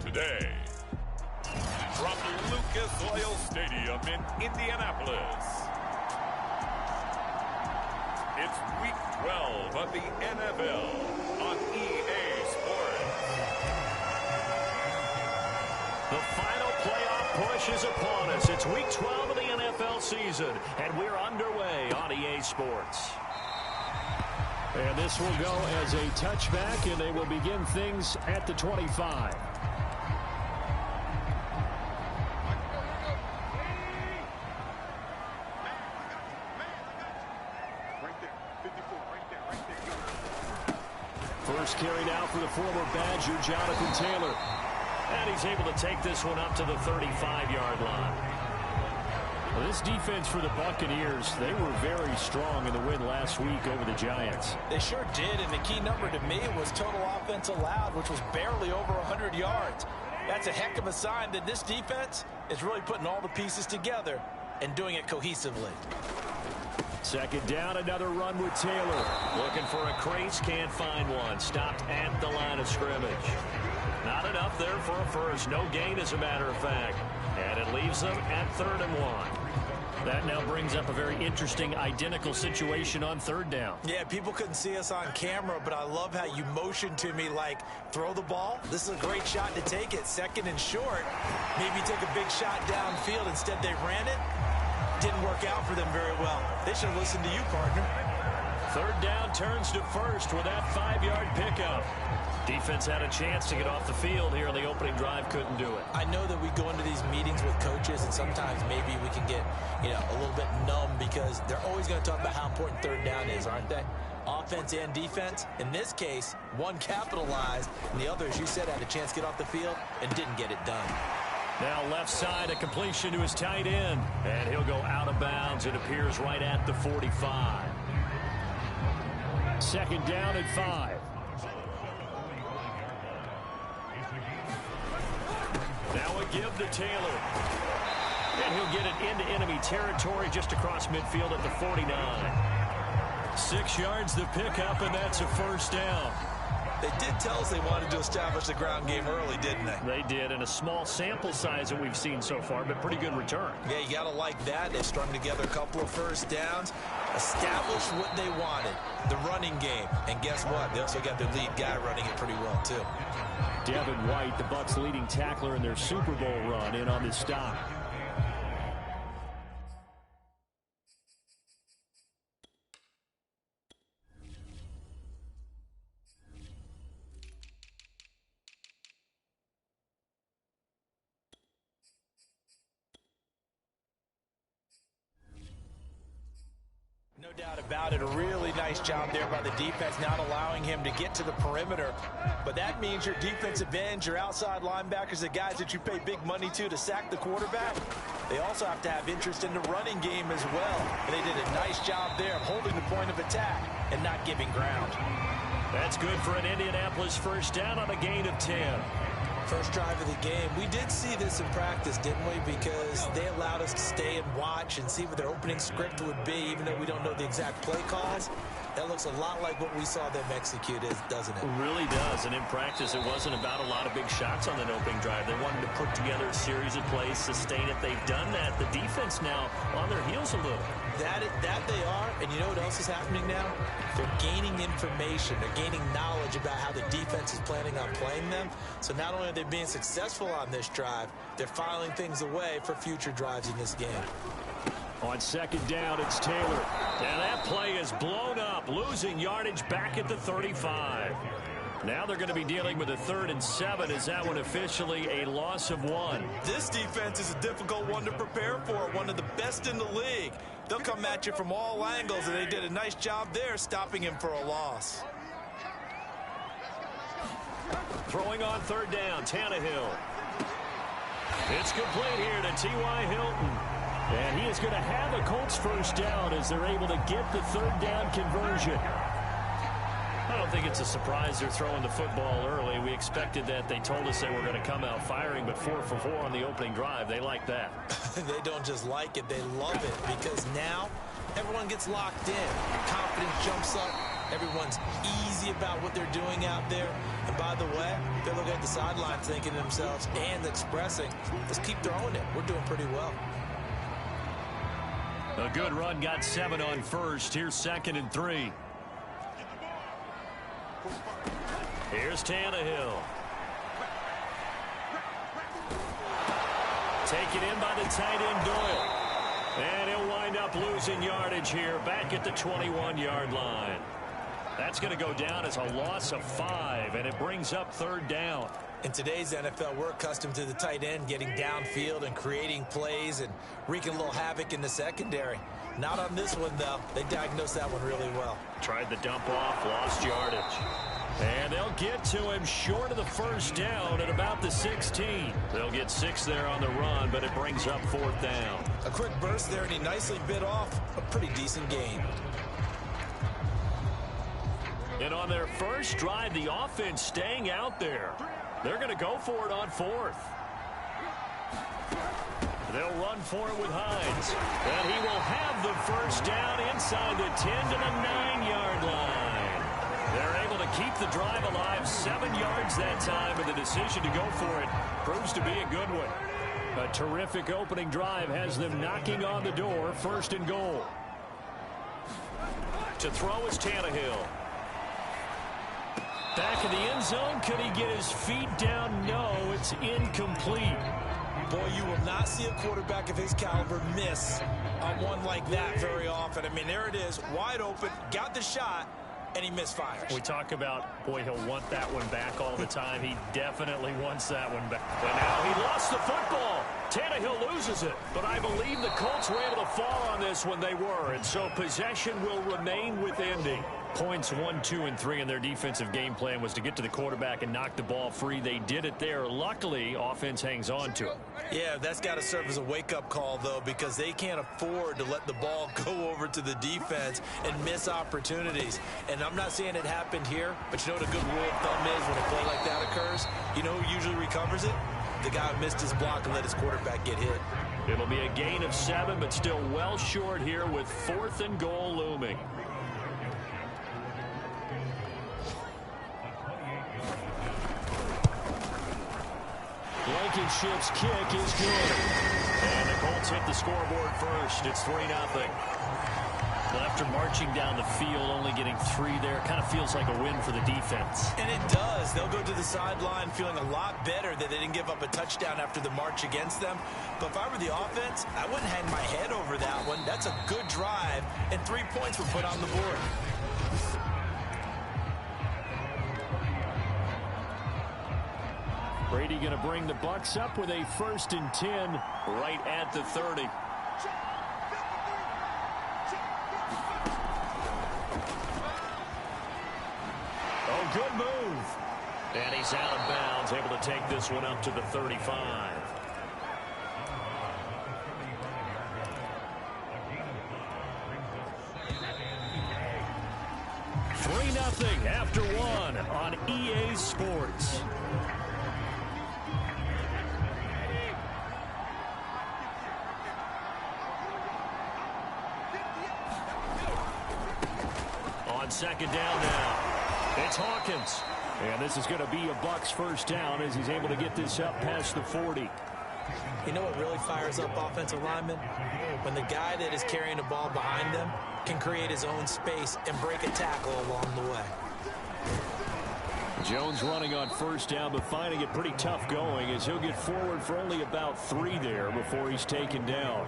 Today, from Lucas Oil Stadium in Indianapolis, it's Week 12 of the NFL on EA Sports. The final playoff push is upon us. It's Week 12 of the NFL season, and we're underway on EA Sports. And this will go as a touchback, and they will begin things at the 25. First carry now for the former Badger, Jonathan Taylor. And he's able to take this one up to the 35-yard line. Well, this defense for the Buccaneers, they were very strong in the win last week over the Giants. They sure did, and the key number to me was total offense allowed, which was barely over 100 yards. That's a heck of a sign that this defense is really putting all the pieces together and doing it cohesively. Second down, another run with Taylor. Looking for a crease, can't find one. Stopped at the line of scrimmage. Not enough there for a first. No gain, as a matter of fact. And it leaves them at 3rd and 1. That now brings up a very interesting identical situation on 3rd down. Yeah, people couldn't see us on camera, but I love how you motioned to me like, throw the ball. This is a great shot to take it. 2nd and short. Maybe take a big shot downfield. Instead, they ran it. Didn't work out for them very well. They should have listened to you, partner. 3rd down turns to 1st with that 5-yard pickup. Defense had a chance to get off the field here on the opening drive, couldn't do it. I know that we go into these meetings with coaches, and sometimes maybe we can get, a little bit numb because they're always going to talk about how important 3rd down is, aren't they? Offense and defense. In this case, one capitalized, and the other, as you said, had a chance to get off the field and didn't get it done. Now left side, a completion to his tight end. And he'll go out of bounds. It appears right at the 45. 2nd down and 5. Now a give to Taylor. And he'll get it into enemy territory just across midfield at the 49. 6 yards to pick up, and that's a 1st down. They did tell us they wanted to establish the ground game early, didn't they? They did, and a small sample size that we've seen so far, but pretty good return. Yeah, you got to like that. They strung together a couple of 1st downs, established what they wanted, the running game. And guess what? They also got their lead guy running it pretty well, too. Devin White, the Bucs' leading tackler in their Super Bowl run, in on this stop. No doubt about it. A really nice job there by the defense, not allowing him to get to the perimeter. But that means your defensive ends, your outside linebackers, the guys that you pay big money to sack the quarterback, they also have to have interest in the running game as well. And they did a nice job there of holding the point of attack and not giving ground. That's good for an Indianapolis 1st down on a gain of 10. First drive of the game. We did see this in practice, didn't we? Because they allowed us to stay and watch and see what their opening script would be, even though we don't know the exact play calls. That looks a lot like what we saw them execute, doesn't it? It really does. And in practice, it wasn't about a lot of big shots on that opening drive. They wanted to put together a series of plays, sustain it. They've done that. The defense now on their heels a little. That they are, and you know what else is happening now? They're gaining information. They're gaining knowledge about how the defense is planning on playing them. So not only are they being successful on this drive, they're filing things away for future drives in this game. On 2nd down, it's Taylor. And that play is blown up, losing yardage back at the 35. Now they're going to be dealing with a 3rd and 7. Is that one officially a loss of 1? This defense is a difficult one to prepare for, one of the best in the league. They'll come at you from all angles, and they did a nice job there stopping him for a loss. Throwing on 3rd down, Tannehill. It's complete here to T.Y. Hilton. And he is going to have a Colts 1st down as they're able to get the 3rd down conversion. I don't think it's a surprise they're throwing the football early. We expected that. They told us they were going to come out firing, but 4 for 4 on the opening drive. They like that. They don't just like it, they love it, because now everyone gets locked in. Confidence jumps up. Everyone's easy about what they're doing out there. And by the way, they're looking at the sideline thinking to themselves and expressing, let's keep throwing it. We're doing pretty well. A good run, got 7 on first. Here's 2nd and 3. Here's Tannehill. Taken in by the tight end Doyle. And he'll wind up losing yardage here back at the 21-yard line. That's going to go down as a loss of 5, and it brings up 3rd down. In today's NFL, we're accustomed to the tight end getting downfield and creating plays and wreaking a little havoc in the secondary. Not on this one, though. They diagnosed that one really well. Tried the dump off, lost yardage. And they'll get to him short of the 1st down at about the 16. They'll get 6 there on the run, but it brings up 4th down. A quick burst there, and he nicely bit off a pretty decent gain. And on their first drive, the offense staying out there. They're going to go for it on 4th. They'll run for it with Hines. And he will have the 1st down inside the 10 to the 9-yard line. They're able to keep the drive alive, 7 yards that time, and the decision to go for it proves to be a good one. A terrific opening drive has them knocking on the door, 1st and goal. To throw is Tannehill. Back in the end zone, could he get his feet down? No, it's incomplete. Boy, you will not see a quarterback of his caliber miss on one like that very often. I mean, there it is, wide open, got the shot, and he misfires. We talk about, boy, he'll want that one back all the time. He definitely wants that one back. But now he lost the football. Tannehill loses it. But I believe the Colts were able to fall on this when they were. And so possession will remain with Indy. Points 1, 2, and 3 in their defensive game plan was to get to the quarterback and knock the ball free. They did it there. Luckily, offense hangs on to it. Yeah, that's got to serve as a wake-up call, though, because they can't afford to let the ball go over to the defense and miss opportunities. And I'm not saying it happened here, but you know what a good rule of thumb is when a play like that occurs? You know who usually recovers it? The guy who missed his block and let his quarterback get hit. It'll be a gain of 7, but still well short here with 4th and goal looming. Blankenship's kick is good. And the Colts hit the scoreboard first. It's 3-0. Well, after marching down the field, only getting 3 there, kind of feels like a win for the defense. And it does. They'll go to the sideline feeling a lot better that they didn't give up a touchdown after the march against them. But if I were the offense, I wouldn't hang my head over that one. That's a good drive, and 3 points were put on the board. Brady going to bring the Bucs up with a 1st and 10 right at the 30. Oh, good move. And he's out of bounds, able to take this one up to the 35. Nothing after 1 on EA Sports. On 2nd down now, it's Hawkins. And this is going to be a Bucs 1st down as he's able to get this up past the 40. You know what really fires up offensive linemen? When the guy that is carrying the ball behind them can create his own space and break a tackle along the way. Jones running on 1st down, but finding it pretty tough going as he'll get forward for only about 3 there before he's taken down.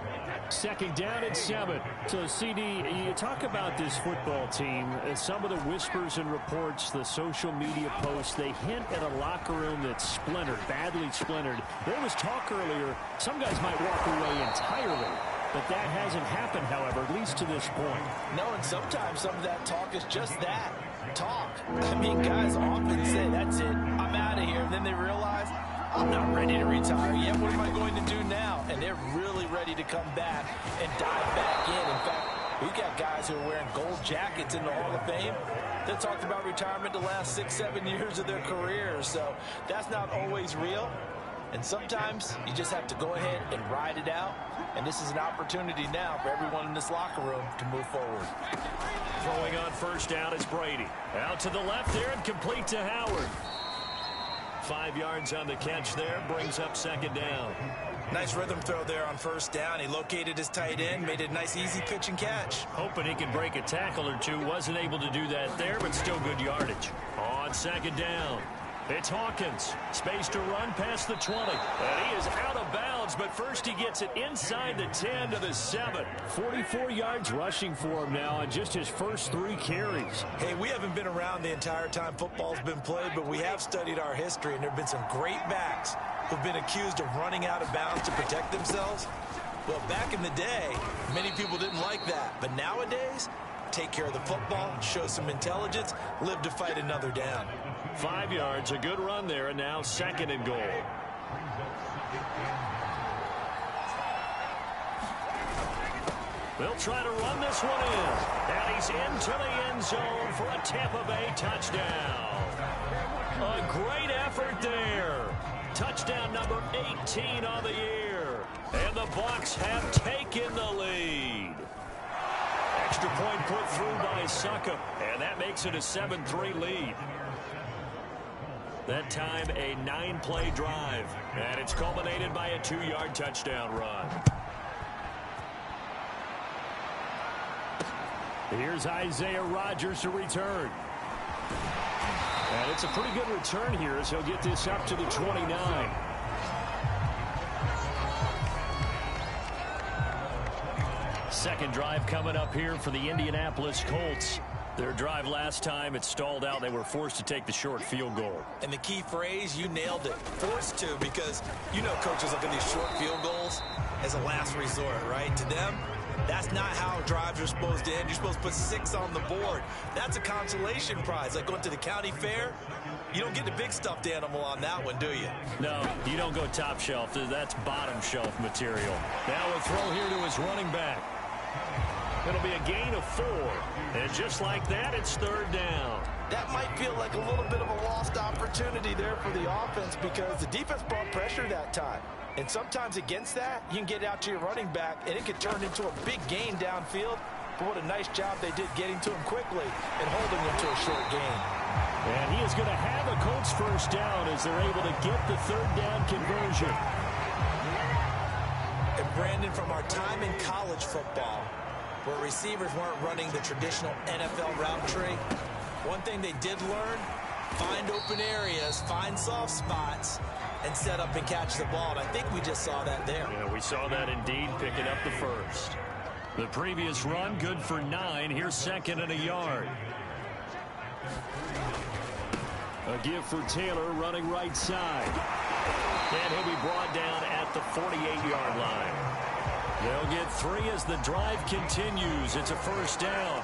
2nd down and 7. So, CD, you talk about this football team, and some of the whispers and reports, the social media posts, they hint at a locker room that's splintered, badly splintered. There was talk earlier, some guys might walk away entirely. But that hasn't happened, however, at least to this point. No, and sometimes some of that talk is just that, talk. I mean, guys often say, that's it, I'm out of here. And then they realize, I'm not ready to retire yet. What am I going to do now? And they're really ready to come back and dive back in. In fact, we've got guys who are wearing gold jackets in the Hall of Fame that talked about retirement the last 6, 7 years of their careers. So that's not always real. And sometimes you just have to go ahead and ride it out. And this is an opportunity now for everyone in this locker room to move forward. Throwing on first down is Brady. Out to the left there and complete to Howard. 5 yards on the catch there, brings up second down. Nice rhythm throw there on first down. He located his tight end, made it a nice easy pitch and catch. Hoping he could break a tackle or two. Wasn't able to do that there, but still good yardage. On second down, it's Hawkins. Space to run past the 20. And he is out of bounds, but first he gets it inside the 10 to the 7. 44 yards rushing for him now on just his first 3 carries. Hey, we haven't been around the entire time football's been played, but we have studied our history, and there have been some great backs who've been accused of running out of bounds to protect themselves. Well, back in the day, many people didn't like that. But nowadays, take care of the football, show some intelligence, live to fight another down. 5 yards, a good run there, and now second and goal. They'll try to run this one in. And he's into the end zone for a Tampa Bay touchdown. A great effort there. Touchdown number 18 on the year. And the Bucs have taken the lead. Extra point put through by Suckup, and that makes it a 7-3 lead. That time a 9-play drive, and it's culminated by a 2-yard touchdown run. Here's Isaiah Rodgers to return. And it's a pretty good return here as he'll get this up to the 29. Second drive coming up here for the Indianapolis Colts. Their drive last time, it stalled out. They were forced to take the short field goal. And the key phrase, you nailed it. Forced to, because you know coaches look at these short field goals as a last resort, right? To them, that's not how drives are supposed to end. You're supposed to put 6 on the board. That's a consolation prize. Like going to the county fair, you don't get the big stuffed animal on that one, do you? No, you don't go top shelf. That's bottom shelf material. Now a throw here to his running back. It'll be a gain of 4. And just like that, it's third down. That might feel like a little bit of a lost opportunity there for the offense because the defense brought pressure that time. And sometimes against that, you can get out to your running back, and it could turn into a big gain downfield. But what a nice job they did getting to him quickly and holding him to a short gain. And he is going to have a Colts first down as they're able to get the third down conversion. And Brandon, from our time in college football, where receivers weren't running the traditional NFL route tree, one thing they did learn, find open areas, find soft spots, and set up and catch the ball. And I think we just saw that there. Yeah, we saw that indeed, picking up the first. The previous run, good for 9. Here's second and a yard. A give for Taylor running right side. And he'll be brought down at the 48-yard line. They'll get 3 as the drive continues. It's a first down.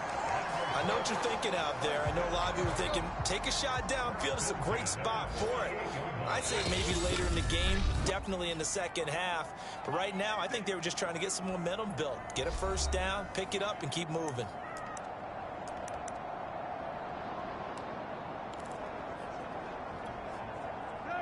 I know what you're thinking out there. I know a lot of you were thinking, take a shot downfield. It's a great spot for it. I'd say maybe later in the game, definitely in the second half. But right now, I think they were just trying to get some momentum built. Get a first down, pick it up, and keep moving.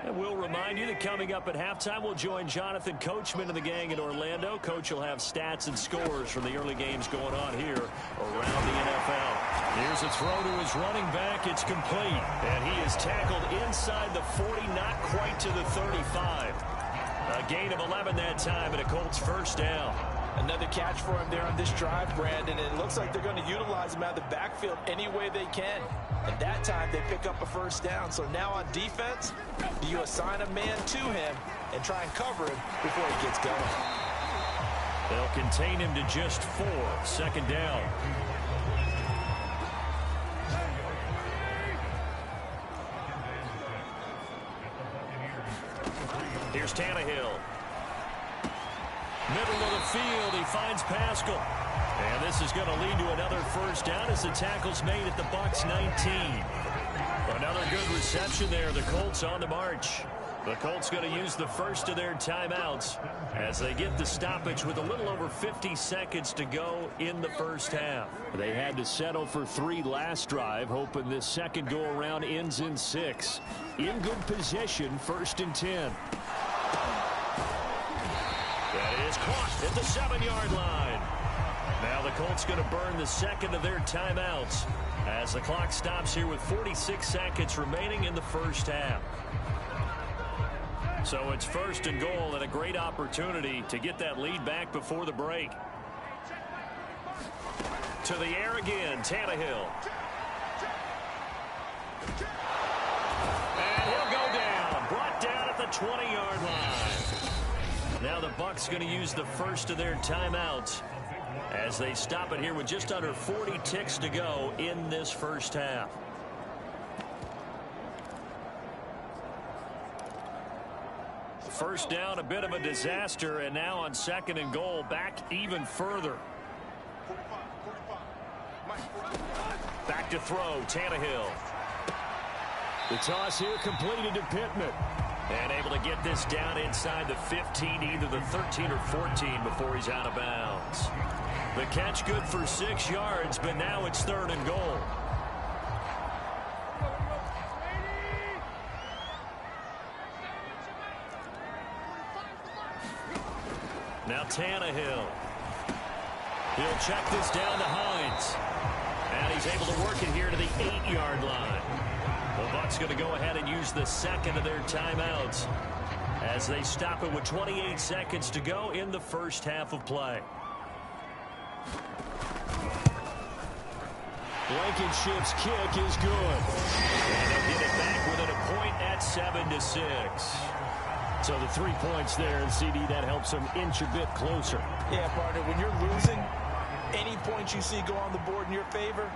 And we'll remind you that coming up at halftime, we'll join Jonathan Coachman and the gang in Orlando. Coach will have stats and scores from the early games going on here around the NFL. Here's a throw to his running back. It's complete. And he is tackled inside the 40, not quite to the 35. A gain of 11 that time, and a Colts first down. Another catch for him there on this drive, Brandon. And it looks like they're going to utilize him out of the backfield any way they can. And that time they pick up a first down. So now on defense, do you assign a man to him and try and cover him before he gets going? They'll contain him to just 4. Second down. Here's Tannehill. Middle of the field, he finds Pascal. And this is going to lead to another first down as the tackle's made at the Bucs 19. Another good reception there. The Colts on the march. The Colts going to use the first of their timeouts as they get the stoppage with a little over 50 seconds to go in the first half. They had to settle for 3 last drive, hoping this second go-around ends in 6. In good position, 1st and 10. is caught at the 7-yard line. Now the Colts going to burn the second of their timeouts as the clock stops here with 46 seconds remaining in the first half. So it's first and goal and a great opportunity to get that lead back before the break. To the air again, Tannehill. And he'll go down. Brought down at the 20-yard line. Now the Bucs going to use the first of their timeouts as they stop it here with just under 40 ticks to go in this first half. First down, a bit of a disaster, and now on second and goal, back even further. Back to throw, Tannehill. The toss here completed to Pittman. And able to get this down inside the 15, either the 13 or 14 before he's out of bounds. The catch good for 6 yards, but now it's third and goal. Now Tannehill. He'll check this down to Hines. And he's able to work it here to the 8-yard line. The Bucs going to go ahead and use the second of their timeouts as they stop it with 28 seconds to go in the first half of play. Blankenship's kick is good. And they'll get it back within a point at 7-6. So the 3 points there, and CD, that helps them inch a bit closer. Yeah, partner, when you're losing, any points you see go on the board in your favor,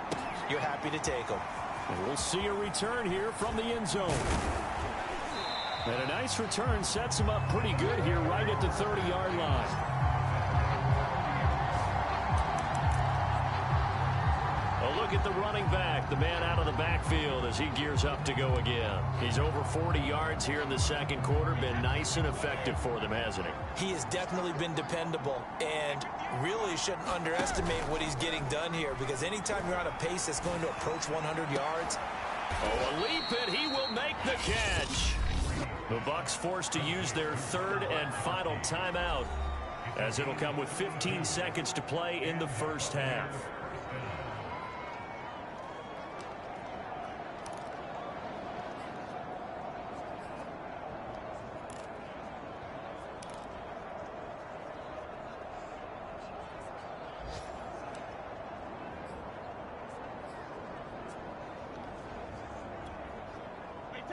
you're happy to take them. And we'll see a return here from the end zone. And a nice return sets him up pretty good here right at the 30-yard line. A look at the running back, the man out of the backfield as he gears up to go again. He's over 40 yards here in the second quarter. Been nice and effective for them, hasn't he? He has definitely been dependable and really shouldn't underestimate what he's getting done here, because anytime you're on a pace that's going to approach 100 yards. Oh, a leap, and he will make the catch. The Bucs forced to use their third and final timeout as it'll come with 15 seconds to play in the first half.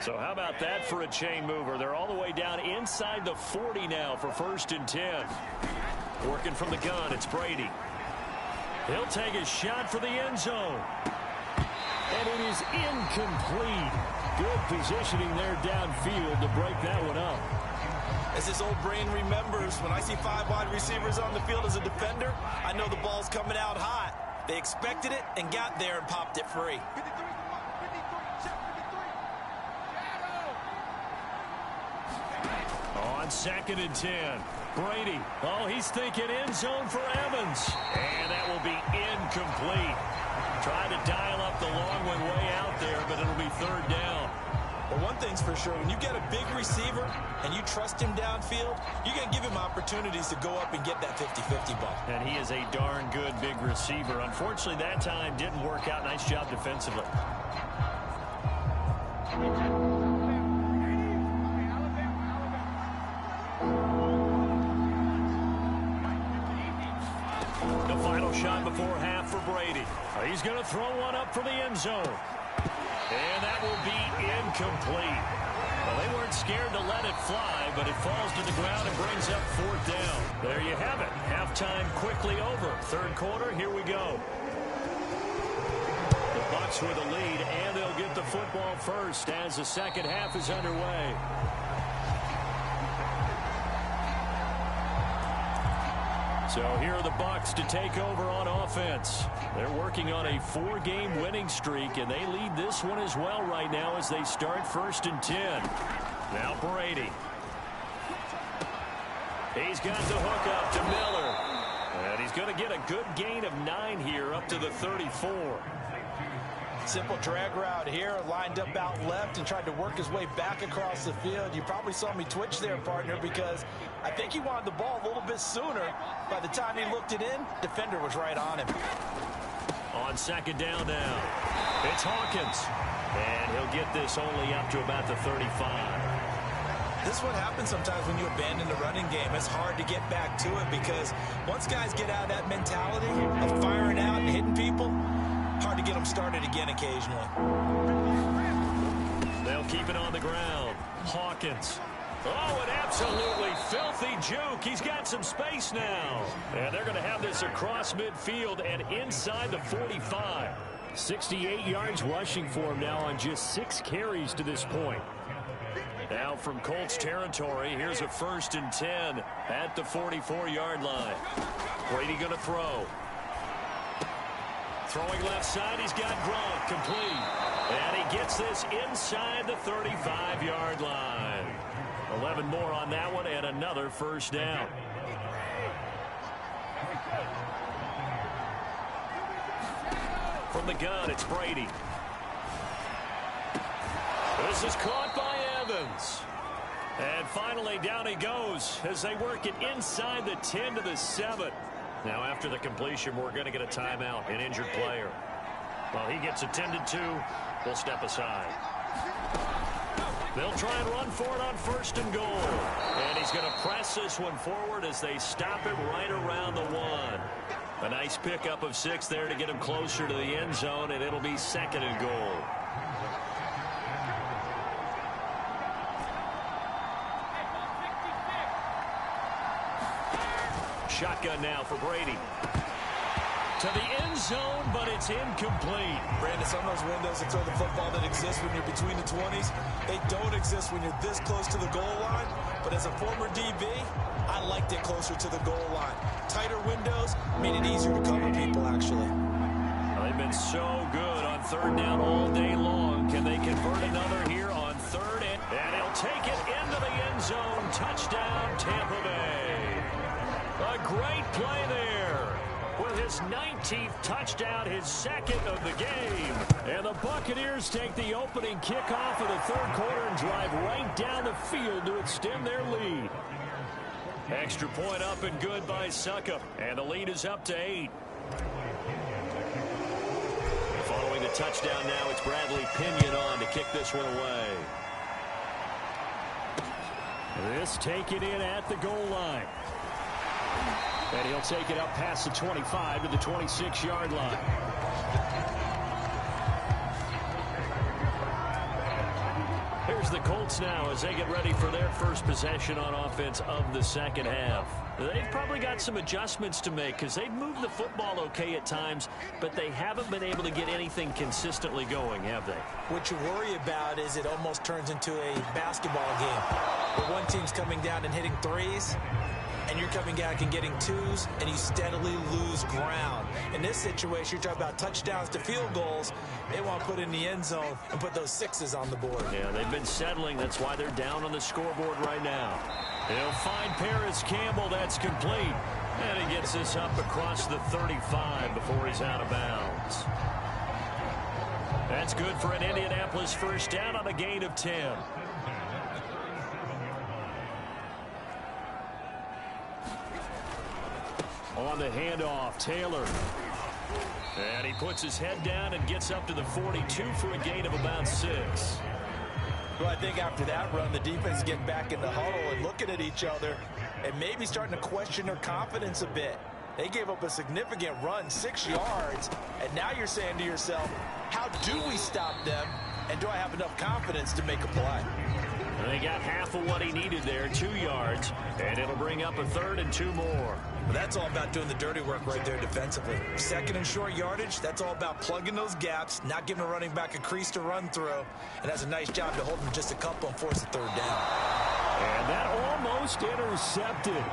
So how about that for a chain mover? They're all the way down inside the 40 now for 1st and 10. Working from the gun, it's Brady. He'll take a shot for the end zone. And it is incomplete. Good positioning there downfield to break that one up. As his old brain remembers, when I see 5 wide receivers on the field as a defender, I know the ball's coming out hot. They expected it and got there and popped it free. On 2nd and 10, Brady. Oh, he's thinking end zone for Evans. And that will be incomplete. Trying to dial up the long one way out there, but it'll be 3rd down. Well, one thing's for sure, when you get a big receiver and you trust him downfield, you're going to give him opportunities to go up and get that 50-50 ball. And he is a darn good big receiver. Unfortunately, that time didn't work out. Nice job defensively. The final shot before half for Brady. He's going to throw one up for the end zone. And that will be incomplete. Well, they weren't scared to let it fly, but it falls to the ground and brings up 4th down. There you have it. Halftime quickly over. 3rd quarter, here we go. The Bucs with a lead, and they'll get the football first as the second half is underway. So here are the Bucs to take over on offense. They're working on a 4-game winning streak, and they lead this one as well right now as they start 1st and 10. Now Brady. He's got the hook up to Miller. And he's going to get a good gain of 9 here up to the 34. Simple drag route here, lined up out left and tried to work his way back across the field. You probably saw me twitch there, partner, because I think he wanted the ball a little bit sooner. By the time he looked it in, defender was right on him. On second down now, it's Hawkins. And he'll get this only up to about the 35. This is what happens sometimes when you abandon the running game. It's hard to get back to it because once guys get out of that mentality of firing out and hitting people, hard to get them started again occasionally. They'll keep it on the ground. Hawkins. Oh, an absolutely filthy juke. He's got some space now. And they're going to have this across midfield and inside the 45. 68 yards rushing for him now on just 6 carries to this point. Now from Colts territory, here's a 1st and 10 at the 44-yard line. Brady going to throw. Throwing left side, he's got Gronk complete. And he gets this inside the 35-yard line. 11 more on that one and another 1st down. From the gun, it's Brady. This is caught by Evans. And finally, down he goes as they work it inside the 10 to the 7. Now, after the completion, we're going to get a timeout, an injured player. While he gets attended to, we'll step aside. They'll try and run for it on 1st and goal. And he's going to press this one forward as they stop it right around the 1. A nice pickup of 6 there to get him closer to the end zone, and it'll be 2nd and goal. Shotgun now for Brady. To the end zone, but it's incomplete. Brandon, some of those windows to throw the football that exist when you're between the 20s, they don't exist when you're this close to the goal line. But as a former DB, I liked it closer to the goal line. Tighter windows made it easier to cover people, actually. They've been so good on 3rd down all day long. Can they convert another here on 3rd? And he'll take it into the end zone. Touchdown, Tampa Bay. A great play there. With his 19th touchdown, his 2nd of the game. And the Buccaneers take the opening kickoff of the 3rd quarter and drive right down the field to extend their lead. Extra point up and good by Suckup. And the lead is up to 8. Following the touchdown now, it's Bradley Pinion on to kick this one away. This taken in at the goal line. And he'll take it up past the 25 to the 26-yard line. Here's the Colts now as they get ready for their first possession on offense of the 2nd half. They've probably got some adjustments to make because they've moved the football okay at times, but they haven't been able to get anything consistently going, have they? What you worry about is it almost turns into a basketball game where one team's coming down and hitting threes, and you're coming back and getting 2s, and you steadily lose ground. In this situation, you're talking about touchdowns to field goals. They want to put in the end zone and put those 6s on the board. Yeah, they've been settling. That's why they're down on the scoreboard right now. He'll find Paris Campbell. That's complete. And he gets this up across the 35 before he's out of bounds. That's good for an Indianapolis 1st down on a gain of 10. On the handoff, Taylor. And he puts his head down and gets up to the 42 for a gain of about 6. Well, I think after that run, the defense is getting back in the huddle and looking at each other and maybe starting to question their confidence a bit. They gave up a significant run, 6 yards, and now you're saying to yourself, how do we stop them, and do I have enough confidence to make a play? They got half of what he needed there, 2 yards, and it'll bring up a 3rd and 2 more. Well, that's all about doing the dirty work right there defensively. 2nd and short yardage, that's all about plugging those gaps, not giving a running back a crease to run through, and that's a nice job to hold them just a couple and force a 3rd down. And that almost intercepted.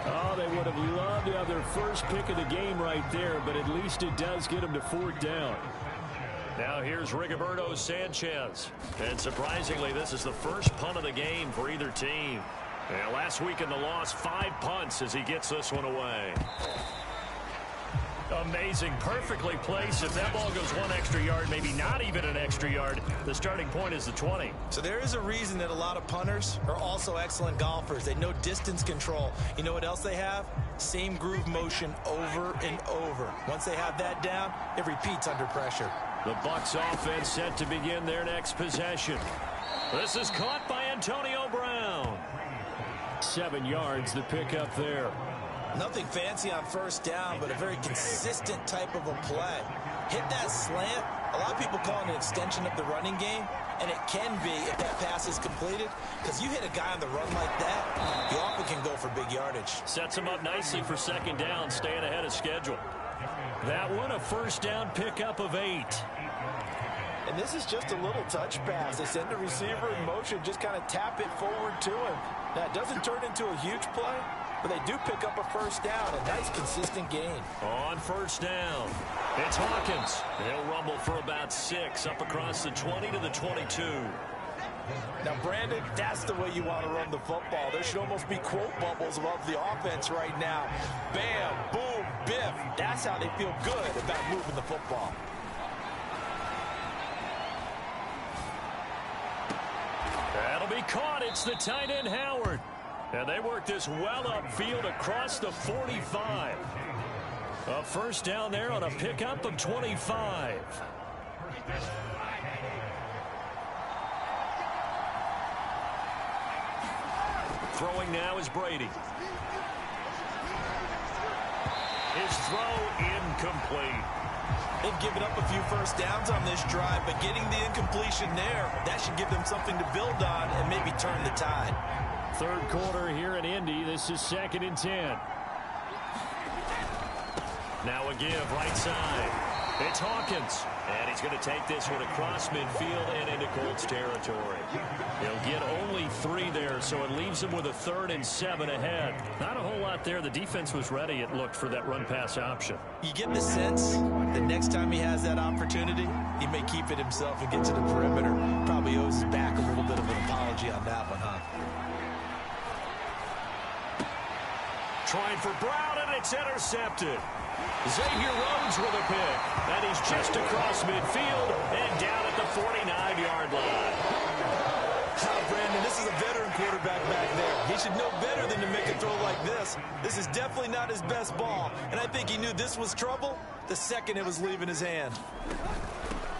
Oh, they would have loved to have their first pick of the game right there, but at least it does get them to 4th down. Now here's Rigoberto Sanchez. And surprisingly, this is the first punt of the game for either team. And last week in the loss, 5 punts as he gets this one away. Amazing. Perfectly placed. If that ball goes one extra yard, maybe not even an extra yard, the starting point is the 20. So there is a reason that a lot of punters are also excellent golfers. They know distance control. You know what else they have? Same groove motion over and over. Once they have that down, it repeats under pressure. The Bucs offense set to begin their next possession. This is caught by Antonio Brown. 7 yards the pickup there. Nothing fancy on first down, but a very consistent type of a play. Hit that slant. A lot of people call it an extension of the running game, and it can be if that pass is completed, because you hit a guy on the run like that, you often can go for big yardage. Sets him up nicely for second down, staying ahead of schedule. That one, a first down pickup of 8. And this is just a little touch pass. They send the receiver in motion, just kind of tap it forward to him. Now, it doesn't turn into a huge play, but they do pick up a first down, a nice consistent gain. On first down, it's Hawkins. He'll rumble for about 6 up across the 20 to the 22. Now, Brandon, that's the way you want to run the football. There should almost be quote bubbles above the offense right now. Bam, boom, biff. That's how they feel good about moving the football. That'll be caught. It's the tight end, Howard. And they work this well upfield across the 45. A first down there on a pickup of 25. Throwing now is Brady. His throw incomplete. They've given up a few first downs on this drive, but getting the incompletion there, that should give them something to build on and maybe turn the tide. Third quarter here in Indy. This is 2nd and 10. Now a give right side. It's Hawkins. And he's going to take this one across midfield and into Colts territory. He'll get only 3 there, so it leaves him with a 3rd and 7 ahead. Not a whole lot there. The defense was ready, it looked, for that run-pass option. You get the sense that next time he has that opportunity, he may keep it himself and get to the perimeter. Probably owes his back a little bit of an apology on that one, huh? Trying for Brown, and it's intercepted. Xavier Rhodes with a pick, and he's just across midfield and down at the 49-yard line. Brandon, this is a veteran quarterback back there. He should know better than to make a throw like this. This is definitely not his best ball, and I think he knew this was trouble the second it was leaving his hand.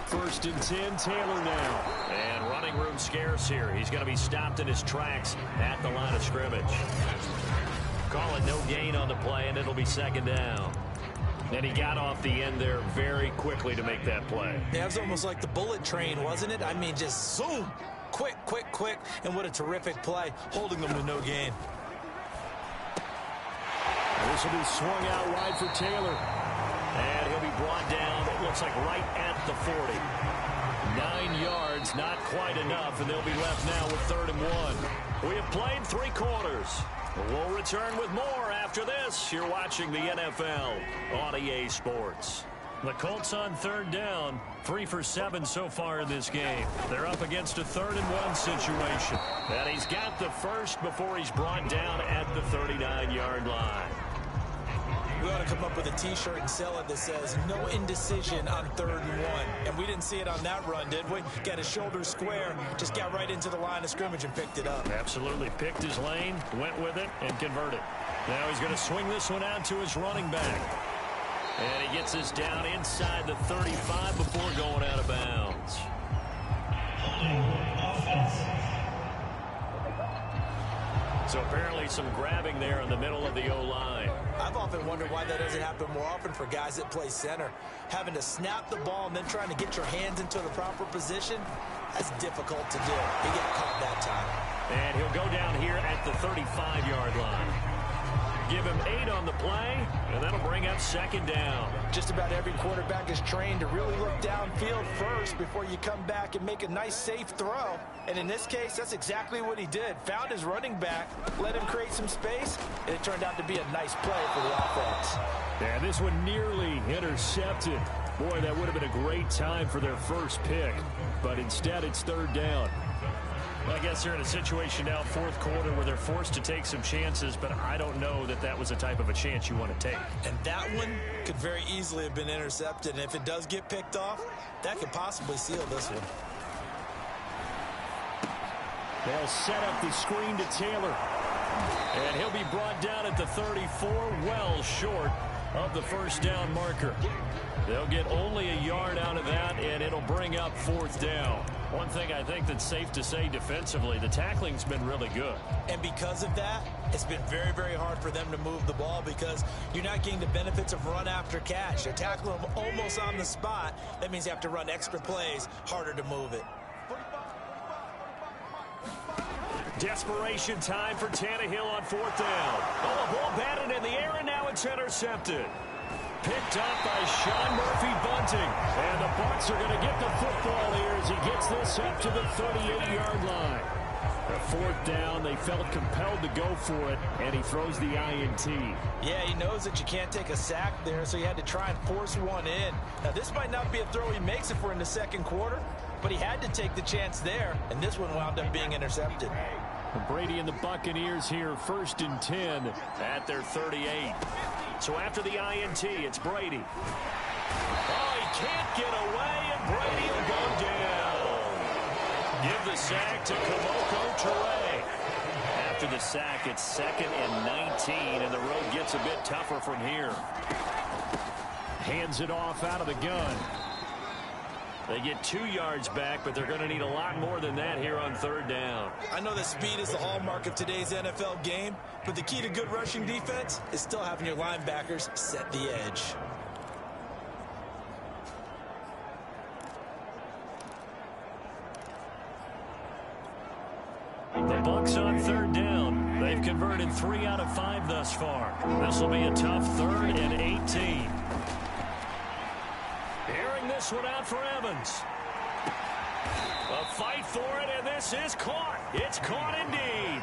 1st and 10, Taylor now. And running room scarce here. He's going to be stopped in his tracks at the line of scrimmage. Call it no gain on the play, and it'll be 2nd down. And he got off the end there very quickly to make that play. Yeah, it was almost like the bullet train, wasn't it? I mean, just zoom. Quick, quick, quick. And what a terrific play, holding them to no gain. This will be swung out wide for Taylor. And he'll be brought down, it looks like right at the 40. 9 yards, not quite enough, and they'll be left now with 3rd and 1. We have played 3 quarters. We'll return with more after this. You're watching the NFL on EA Sports. The Colts on 3rd down, 3 for 7 so far in this game. They're up against a 3rd and 1 situation. And he's got the first before he's brought down at the 39-yard line. We ought to come up with a T-shirt and sell it that says no indecision on 3rd and 1. And we didn't see it on that run, did we? Got his shoulders square, just got right into the line of scrimmage and picked it up. Absolutely. Picked his lane, went with it, and converted. Now he's going to swing this one out to his running back. And he gets this down inside the 35 before going out of bounds. So apparently some grabbing there in the middle of the O-line. I've often wondered why that doesn't happen more often for guys that play center. Having to snap the ball and then trying to get your hands into the proper position, that's difficult to do. He got caught that time. And he'll go down here at the 35-yard line. Give him 8 on the play, and that'll bring up 2nd down. Just about every quarterback is trained to really look downfield first before you come back and make a nice, safe throw. And in this case, that's exactly what he did. Found his running back, let him create some space, and it turned out to be a nice play for the offense. And this one nearly intercepted. Boy, that would have been a great time for their first pick, but instead it's third down. Well, I guess they're in a situation now, fourth quarter, where they're forced to take some chances, but I don't know that that was the type of a chance you want to take. And that one could very easily have been intercepted, and if it does get picked off, that could possibly seal this one. They'll set up the screen to Taylor. And he'll be brought down at the 34, well short of the first down marker. They'll get only a yard out of that, and it'll bring up fourth down. One thing I think that's safe to say defensively, the tackling's been really good. And because of that, it's been very, very hard for them to move the ball because you're not getting the benefits of run after catch. They're tackling them almost on the spot. That means you have to run extra plays, harder to move it. Desperation time for Tannehill on fourth down. Oh, a ball batted in the air, and now it's intercepted. Picked up by Sean Murphy-Bunting. And the Bucs are going to get the football here as he gets this up to the 38-yard line. A fourth down, they felt compelled to go for it, and he throws the INT. Yeah, he knows that you can't take a sack there, so he had to try and force one in. Now, this might not be a throw he makes if we're in the second quarter, but he had to take the chance there, and this one wound up being intercepted. Brady and the Buccaneers here, 1st and 10 at their 38. So after the INT, it's Brady. Oh, he can't get away, and Brady will go down. Give the sack to Kamoko Toure. After the sack, it's 2nd and 19, and the road gets a bit tougher from here. Hands it off out of the gun. They get 2 yards back, but they're going to need a lot more than that here on third down. I know that speed is the hallmark of today's NFL game, but the key to good rushing defense is still having your linebackers set the edge. The Bucs on third down. They've converted 3 out of 5 thus far. This will be a tough 3rd and 18. Airing this one out for Evans. A fight for it, and this is caught. It's caught indeed.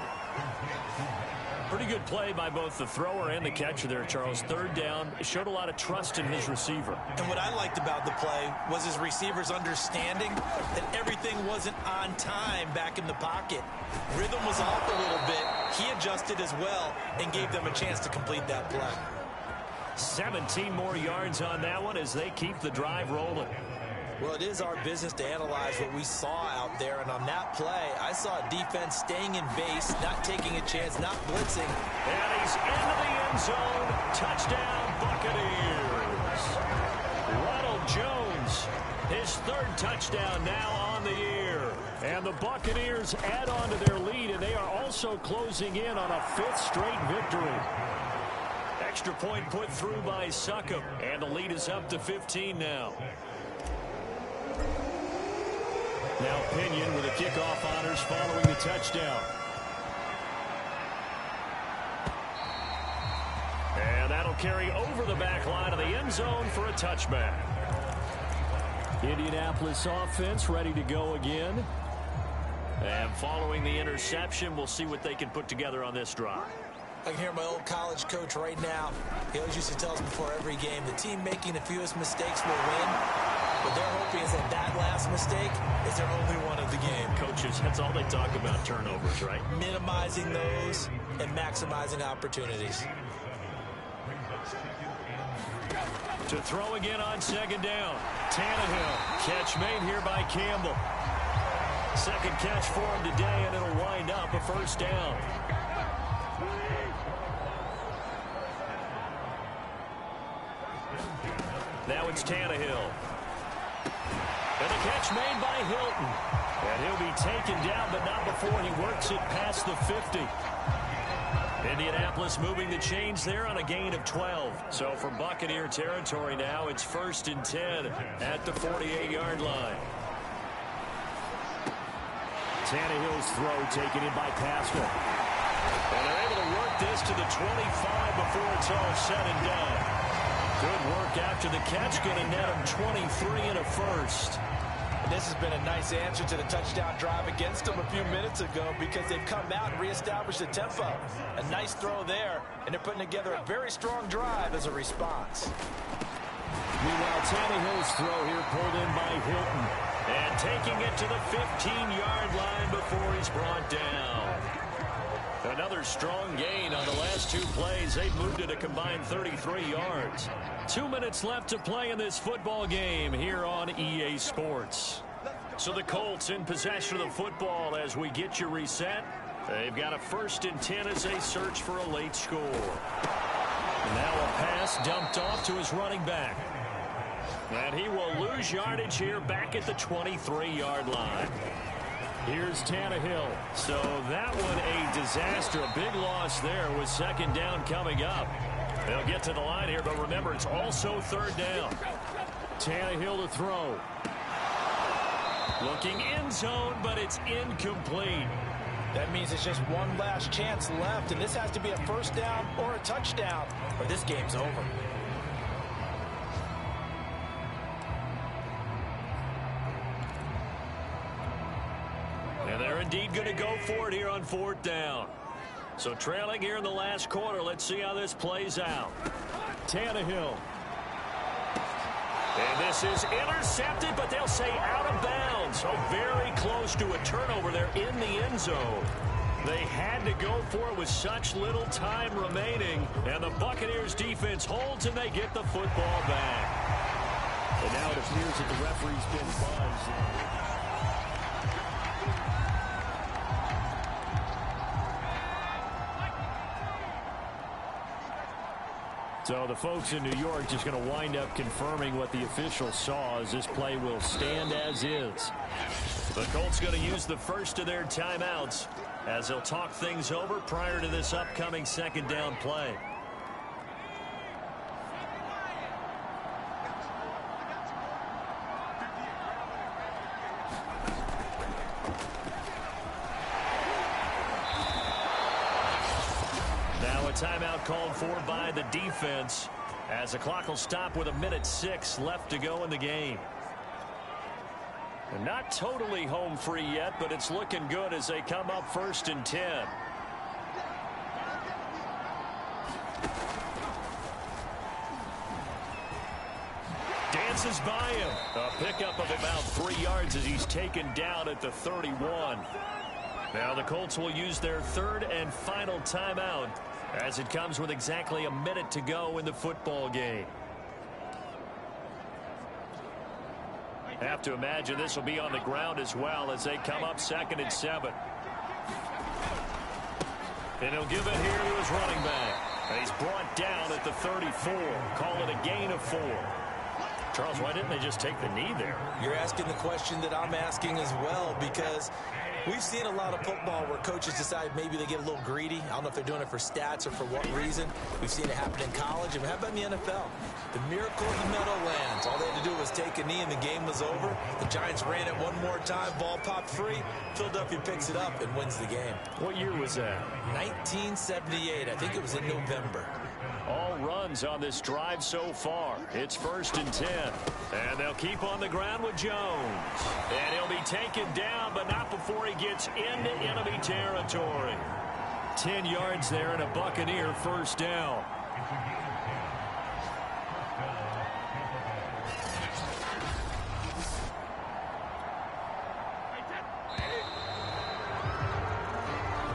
Pretty good play by both the thrower and the catcher there, Charles. Third down, showed a lot of trust in his receiver. And what I liked about the play was his receiver's understanding that everything wasn't on time back in the pocket. Rhythm was off a little bit. He adjusted as well and gave them a chance to complete that play. 17 more yards on that one as they keep the drive rolling. Well, it is our business to analyze what we saw out there, and on that play, I saw a defense staying in base, not taking a chance, not blitzing. And he's into the end zone. Touchdown, Buccaneers. Ronald Jones, his 3rd touchdown now on the year. And the Buccaneers add on to their lead, and they are also closing in on a 5th straight victory. Extra point put through by Succop, and the lead is up to 15 now. Now Pinion with the kickoff honors following the touchdown. And that'll carry over the back line of the end zone for a touchback. Indianapolis offense ready to go again. And following the interception, we'll see what they can put together on this drive. I can hear my old college coach right now. He always used to tell us before every game, the team making the fewest mistakes will win. What they're hoping is that last mistake is their only one of the game. Coaches, that's all they talk about, turnovers, right? Minimizing those and maximizing opportunities. To throw again on 2nd down. Tannehill. Catch made here by Campbell. 2nd catch for him today, and it'll wind up a 1st down. Now it's Tannehill. And the catch made by Hilton. And he'll be taken down, but not before he works it past the 50. Indianapolis moving the chains there on a gain of 12. So for Buccaneer territory now, it's 1st and 10 at the 48-yard line. Tannehill's throw taken in by Pascal. And they're able to work this to the 25 before it's all said and done. Good work after the catch, going to net him 23 and a 1st. And this has been a nice answer to the touchdown drive against them a few minutes ago because they've come out and reestablished the tempo. A nice throw there, and they're putting together a very strong drive as a response. Meanwhile, Tannehill's throw here pulled in by Hilton. And taking it to the 15-yard line before he's brought down. Another strong gain on the last two plays. They've moved it a combined 33 yards. 2 minutes left to play in this football game here on EA Sports. So the Colts in possession of the football as we get you reset. They've got a 1st and 10 as they search for a late score. And now a pass dumped off to his running back. And he will lose yardage here back at the 23-yard line. Here's Tannehill. So that one a disaster. A big loss there with 2nd down coming up. They'll get to the line here, but remember, it's also 3rd down. Tannehill to throw. Looking end zone, but it's incomplete. That means it's just one last chance left, and this has to be a 1st down or a touchdown, or this game's over. And they're indeed going to go for it here on 4th down. So trailing here in the last quarter. Let's see how this plays out. Tannehill. And this is intercepted, but they'll say out of bounds. So very close to a turnover there in the end zone. They had to go for it with such little time remaining. And the Buccaneers defense holds, and they get the football back. And now it appears that the referee's been buzzed. So the folks in New York just going to wind up confirming what the officials saw, as this play will stand as is. The Colts going to use the first of their timeouts as they'll talk things over prior to this upcoming 2nd down play. Timeout called for by the defense as the clock will stop with 1:06 left to go in the game. They're not totally home free yet, but it's looking good as they come up 1st and 10. Dances by him. A pickup of about 3 yards as he's taken down at the 31. Now the Colts will use their 3rd and final timeout as it comes with exactly a minute to go in the football game. Have to imagine this will be on the ground as well as they come up 2nd and 7. And he'll give it here to his running back. And he's brought down at the 34. Call it a gain of 4. Charles, why didn't they just take the knee there? You're asking the question that I'm asking as well, because we've seen a lot of football where coaches decide maybe they get a little greedy. I don't know if they're doing it for stats or for what reason. We've seen it happen in college. And how about in the NFL? The miracle of the Meadowlands. All they had to do was take a knee and the game was over. The Giants ran it one more time. Ball popped free. Philadelphia picks it up and wins the game. What year was that? 1978. I think it was in November. All runs on this drive so far. It's 1st and 10. And they'll keep on the ground with Jones. And he'll be taken down, but not before he gets into enemy territory. 10 yards there and a Buccaneer 1st down.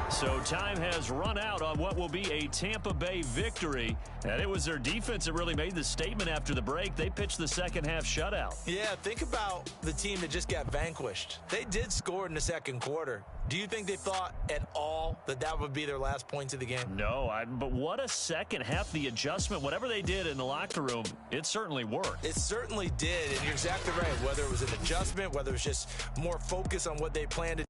So time has run out on what will be a Tampa Bay victory. And it was their defense that really made the statement after the break. They pitched the 2nd half shutout. Yeah, think about the team that just got vanquished. They did score in the 2nd quarter. Do you think they thought at all that that would be their last points of the game? No, but what a 2nd half. The adjustment, whatever they did in the locker room, it certainly worked. It certainly did, and you're exactly right. Whether it was an adjustment, whether it was just more focus on what they planned to